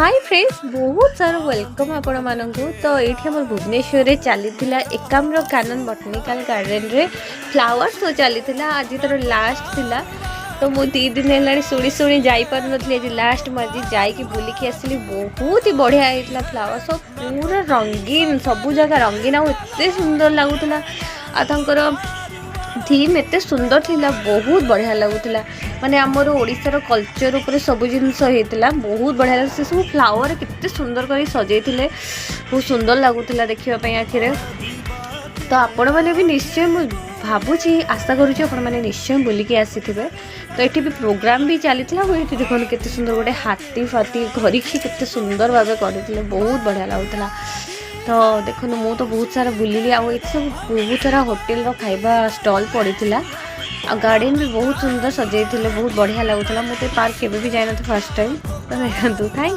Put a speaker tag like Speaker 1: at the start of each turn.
Speaker 1: Hi friends बहुत सारा welcome आपण मानक। तो ये आम भुवनेश्वर चली एकाम्र कानन बटनिकल गार्डन रे फ्लावर शो चली आज तर लास्ट थिला। तो मुझे 3 दिन है शुणी शुणी जापर नी आज लास्ट मुझे जाकि बुलिकी आसली। बहुत ही बढ़िया होता फ्लावर शो पूरा रंगीन सब जगह रंगीन आते सुंदर लगुला। आर थीम एत सुंदर थिला बहुत बढ़िया लगुला। माने आमर ओडिशार कल्चर उपर सब जिनस होता बहुत बढ़िया से सब फ्लावर केते सुंदर कर सजे बहुत सुंदर लगुला देखापी आखिरे। तो आपण मैंने भी निश्चय भावुची आशा करुँच आपण मैंने निश्चय बुलिकी आसी थे। तो ये भी प्रोग्राम भी चली देखो केते सुंदर गोटे हाथी फाती घरिकी केते सुंदर भाव करते बहुत बढ़िया लगुला। तो देखो मु तो बहुत सारा बुलिली सब बहुत सारा होटेल खाइबा स्टॉल पड़ी गार्डन भी बहुत सुंदर सजे बहुत बढ़िया लगुला। मुझे पार्क केवे भी जाए फर्स्ट टाइम। तो थैंक